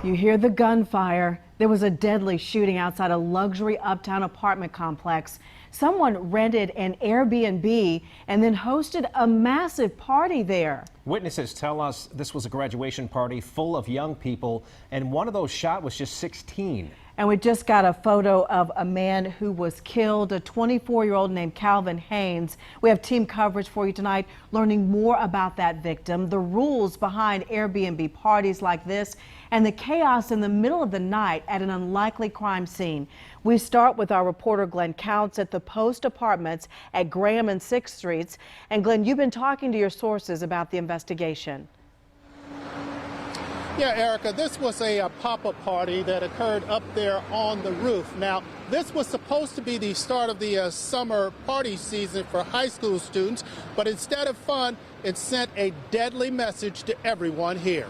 You hear the gunfire. There was a deadly shooting outside a luxury uptown apartment complex. Someone rented an Airbnb and then hosted a massive party there. Witnesses tell us this was a graduation party full of young people, and one of those shot was just 16. And we just got a photo of a man who was killed, a 24-year-old named Calvin Haynes. We have team coverage for you tonight, learning more about that victim, the rules behind Airbnb parties like this, and the chaos in the middle of the night at an unlikely crime scene. We start with our reporter Glenn Counts at the Post Apartments at Graham and 6th Streets. And Glenn, you've been talking to your sources about the investigation. Yeah, Erica, this was a pop-up party that occurred up there on the roof. Now, this was supposed to be the start of the summer party season for high school students, but instead of fun, it sent a deadly message to everyone here.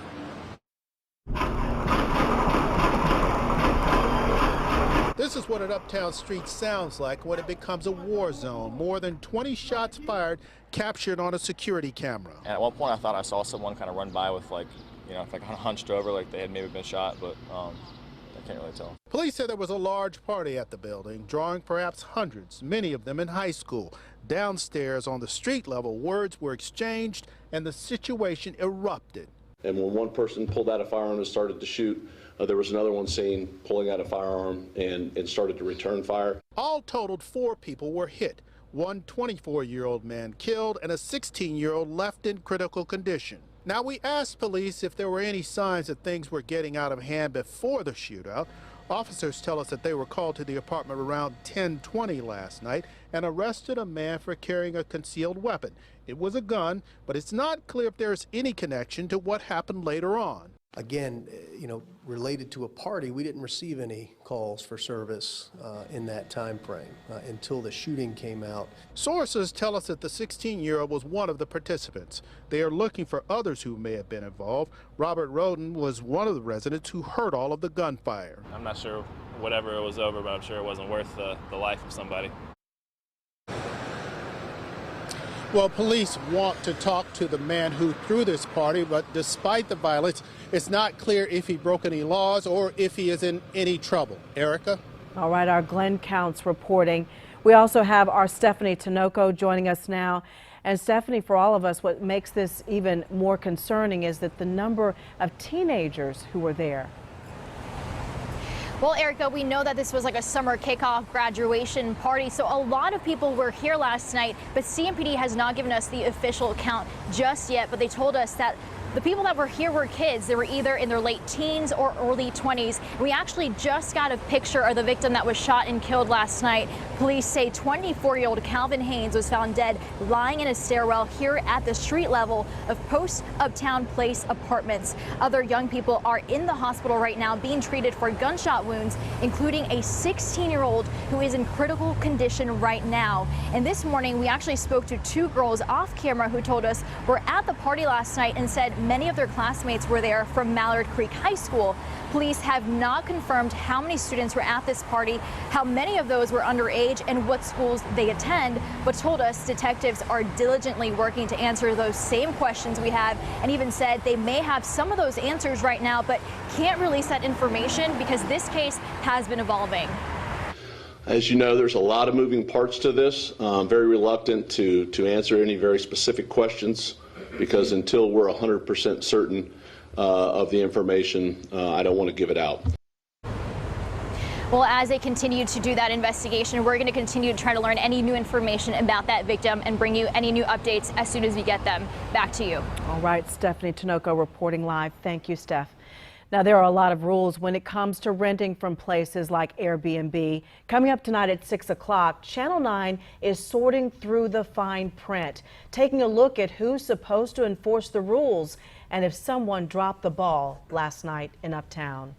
This is what an uptown street sounds like when it becomes a war zone. More than 20 shots fired, captured on a security camera. And at one point, I thought I saw someone kind of run by with like kind of hunched over, like they had maybe been shot, but I can't really tell. Police said there was a large party at the building, drawing perhaps hundreds, many of them in high school. Downstairs on the street level, words were exchanged and the situation erupted. And when one person pulled out a firearm and started to shoot, there was another one seen pulling out a firearm and started to return fire. All totaled, 4 people were hit. One 24-year-old man killed and a 16-year-old left in critical condition. Now, we asked police if there were any signs that things were getting out of hand before the shootout. Officers tell us that they were called to the apartment around 10:20 last night and arrested a man for carrying a concealed weapon. It was a gun, but it's not clear if there's any connection to what happened later on. Again, related to a party, we didn't receive any calls for service in that time frame until the shooting came out. Sources tell us that the 16-year-old was one of the participants. They are looking for others who may have been involved. Robert Roden was one of the residents who heard all of the gunfire. I'm not sure whatever it was over, but I'm sure it wasn't worth the life of somebody. Well, police want to talk to the man who threw this party, but despite the violence, it's not clear if he broke any laws or if he is in any trouble. Erica? All right, our Glenn Counts reporting. We also have our Stephanie Tinoco joining us now. And Stephanie, for all of us, what makes this even more concerning is that the number of teenagers who were there. Well, Erica, we know that this was like a summer kickoff graduation party, so a lot of people were here last night, but CMPD has not given us the official count just yet, but they told us that the people that were here were kids. They were either in their late teens or early 20s. We actually just got a picture of the victim that was shot and killed last night. Police say 24-year-old Calvin Haynes was found dead lying in a stairwell here at the street level of Post Uptown Place Apartments. Other young people are in the hospital right now being treated for gunshot wounds, including a 16-year-old who is in critical condition right now. And this morning, we actually spoke to 2 girls off camera who told us were at the party last night and said many of their classmates were there from Mallard Creek High School. Police have not confirmed how many students were at this party, how many of those were underage, and what schools they attend, but told us detectives are diligently working to answer those same questions we have, and even said they may have some of those answers right now, but can't release that information because this case has been evolving. As you know, there's a lot of moving parts to this. I'm very reluctant to answer any very specific questions because until we're 100% certain of the information, I don't want to give it out. Well, as they continue to do that investigation, we're going to continue to try to learn any new information about that victim and bring you any new updates as soon as we get them. Back to you. All right, Stephanie Tinoco reporting live. Thank you, Steph. Now, there are a lot of rules when it comes to renting from places like Airbnb. Coming up tonight at 6 o'clock, Channel 9 is sorting through the fine print, taking a look at who's supposed to enforce the rules and if someone dropped the ball last night in Uptown.